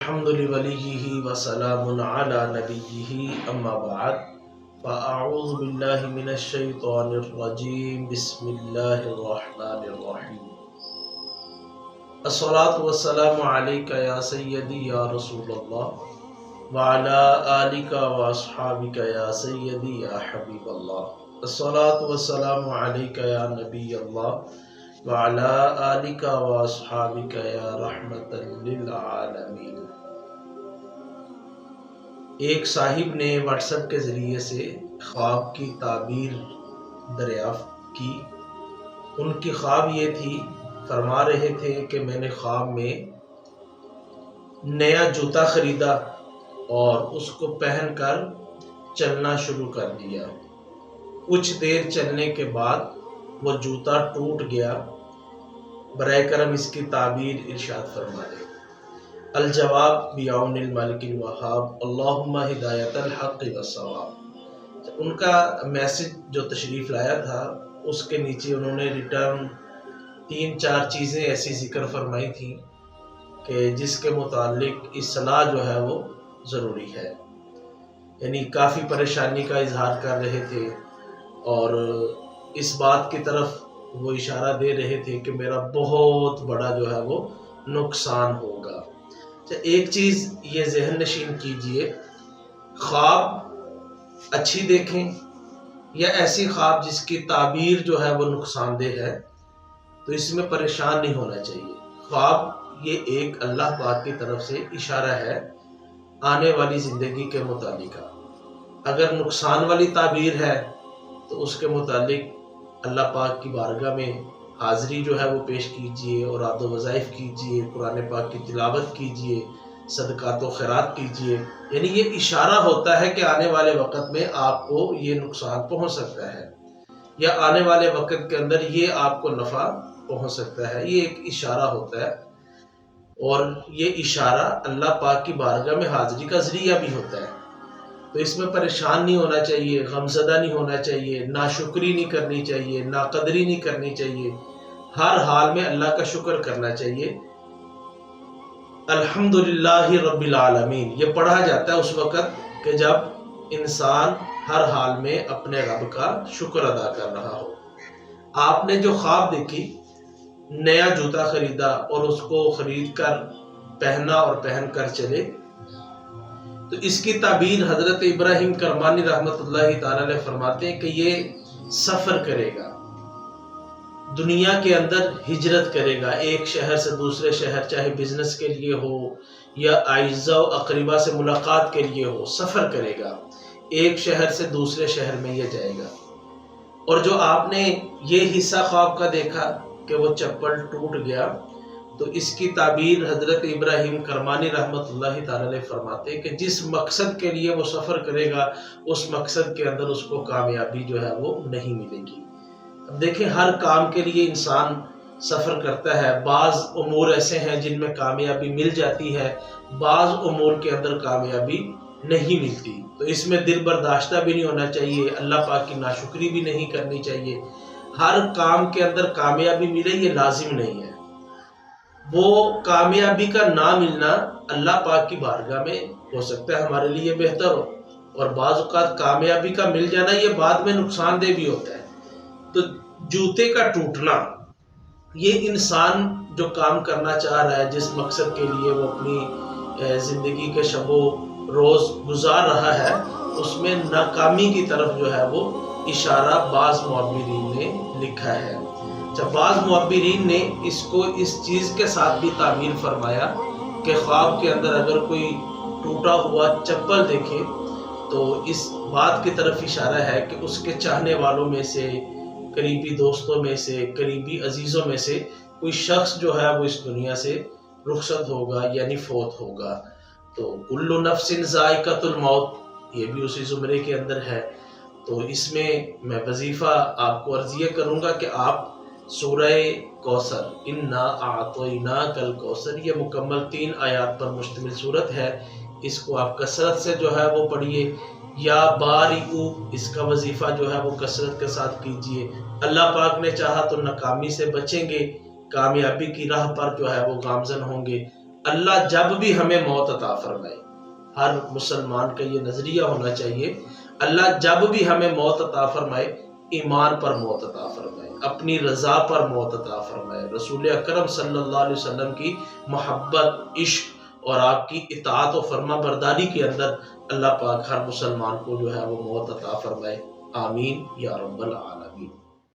الحمد لوليه وسلام على نبيه أما بعد فأعوذ بالله من الشيطان الرجيم بسم الله الرحمن الرحيم الصلاة والسلام عليك يا سيدي يا رسول الله وعلى آلك وأصحابك يا سيدي يا حبيب الله الصلاة والسلام عليك يا نبي الله وعلى آلك وأصحابك يا رحمة للعالمين۔ ایک صاحب نے واٹس ایپ کے ذریعے سے خواب کی تعبیر دریافت کی۔ ان کی خواب یہ تھی، فرما رہے تھے کہ میں نے خواب میں نیا جوتا خریدا اور اس کو پہن کر چلنا شروع کر دیا۔ کچھ دیر چلنے کے بعد وہ جوتا ٹوٹ گیا۔ برائے کرم اس کی تعبیر ارشاد فرما دے۔ الجواب بیعون الملک الوہاب اللہم ہدایت الحق والصواب۔ ان کا میسج جو تشریف لایا تھا اس کے نیچے انہوں نے ریٹرن 3-4 چیزیں ایسی ذکر فرمائی تھیں کہ جس کے متعلق اصلاح جو ہے وہ ضروری ہے، یعنی کافی پریشانی کا اظہار کر رہے تھے اور اس بات کی طرف وہ اشارہ دے رہے تھے کہ میرا بہت بڑا جو ہے وہ نقصان ہوگا۔ ایک چیز یہ ذہن نشین کیجئے، خواب اچھی دیکھیں یا ایسی خواب جس کی تعبیر جو ہے وہ نقصان دہ ہے تو اس میں پریشان نہیں ہونا چاہیے۔ خواب یہ ایک اللہ پاک کی طرف سے اشارہ ہے آنے والی زندگی کے متعلق۔ اگر نقصان والی تعبیر ہے تو اس کے متعلق اللہ پاک کی بارگاہ میں حاضری جو ہے وہ پیش کیجئے اور عاد و وظائف کیجئے، قرآن پاک کی تلاوت کیجئے، صدقات و خیرات کیجئے، یعنی یہ اشارہ ہوتا ہے کہ آنے والے وقت میں آپ کو یہ نقصان پہنچ سکتا ہے یا آنے والے وقت کے اندر یہ آپ کو نفع پہنچ سکتا ہے، یہ ایک اشارہ ہوتا ہے اور یہ اشارہ اللہ پاک کی بارگاہ میں حاضری کا ذریعہ بھی ہوتا ہے۔ تو اس میں پریشان نہیں ہونا چاہیے، غمزدہ نہیں ہونا چاہیے، ناشکری نہیں کرنی چاہیے، ناقدری نہیں کرنی چاہیے، ہر حال میں اللہ کا شکر کرنا چاہیے۔ الحمدللہ رب العالمین یہ پڑھا جاتا ہے اس وقت کہ جب انسان ہر حال میں اپنے رب کا شکر ادا کر رہا ہو۔ آپ نے جو خواب دیکھی، نیا جوتا خریدا اور اس کو خرید کر پہنا اور پہن کر چلے، تو اس کی تعبیر حضرت ابراہیم کرمانی رحمۃ اللہ تعالی علیہ فرماتے ہیں کہ یہ سفر کرے گا، دنیا کے اندر ہجرت کرے گا، ایک شہر سے دوسرے شہر، چاہے بزنس کے لیے ہو یا اعزاء و اقربا سے ملاقات کے لیے ہو، سفر کرے گا، ایک شہر سے دوسرے شہر میں یہ جائے گا۔ اور جو آپ نے یہ حصہ خواب کا دیکھا کہ وہ چپل ٹوٹ گیا، تو اس کی تعبیر حضرت ابراہیم کرمانی رحمۃ اللہ تعالی علیہ فرماتے ہیں کہ جس مقصد کے لیے وہ سفر کرے گا اس مقصد کے اندر اس کو کامیابی جو ہے وہ نہیں ملے گی۔ اب دیکھیں، ہر کام کے لیے انسان سفر کرتا ہے، بعض امور ایسے ہیں جن میں کامیابی مل جاتی ہے، بعض امور کے اندر کامیابی نہیں ملتی، تو اس میں دل برداشتہ بھی نہیں ہونا چاہیے، اللہ پاک کی ناشکری بھی نہیں کرنی چاہیے۔ ہر کام کے اندر کامیابی ملے یہ لازم نہیں ہے، وہ کامیابی کا نہ ملنا اللہ پاک کی بارگاہ میں ہو سکتا ہے ہمارے لیے بہتر ہو، اور بعض اوقات کامیابی کا مل جانا یہ بعد میں نقصان دہ بھی ہوتا ہے۔ تو جوتے کا ٹوٹنا، یہ انسان جو کام کرنا چاہ رہا ہے، جس مقصد کے لیے وہ اپنی زندگی کے شب و روز گزار رہا ہے، اس میں ناکامی کی طرف جو ہے وہ اشارہ بعض معبرین نے لکھا ہے۔ جب بعض معبرین نے اس کو اس چیز کے ساتھ بھی تعبیر فرمایا کہ خواب کے اندر اگر کوئی ٹوٹا ہوا چپل دیکھے تو اس بات کی طرف اشارہ ہے کہ اس کے چاہنے والوں میں سے، قریبی دوستوں میں سے، قریبی عزیزوں میں سے کوئی شخص جو ہے وہ اس دنیا سے رخصت ہوگا یعنی فوت ہوگا۔ تو کل نفس ذائقۃ الموت یہ بھی اسی زمرے کے اندر ہے۔ تو اس میں وظیفہ آپ کو عرضیہ کروں گا کہ آپ سورہ کوثر، انا اعطیناک الکوثر، یہ مکمل 3 آیات پر مشتمل صورت ہے، اس کو آپ کثرت سے جو ہے وہ پڑھیے، یا بارئو اس کا وظیفہ جو ہے وہ کثرت کے ساتھ کیجئے۔ اللہ پاک نے چاہا تو ناکامی سے بچیں گے، کامیابی کی راہ پر جو ہے وہ گامزن ہوں گے۔ اللہ جب بھی ہمیں موت عطا فرمائے، ہر مسلمان کا یہ نظریہ ہونا چاہیے، اللہ جب بھی ہمیں موت عطا فرمائے ایمان پر موت عطا فرمائے، اپنی رضا پر موت عطا فرمائے، رسول اکرم صلی اللہ علیہ وسلم کی محبت، عشق اور آپ کی اطاعت و فرما برداری کے اندر اللہ پاک ہر مسلمان کو جو ہے وہ موت عطا فرمائے، آمین یا رب العالمین۔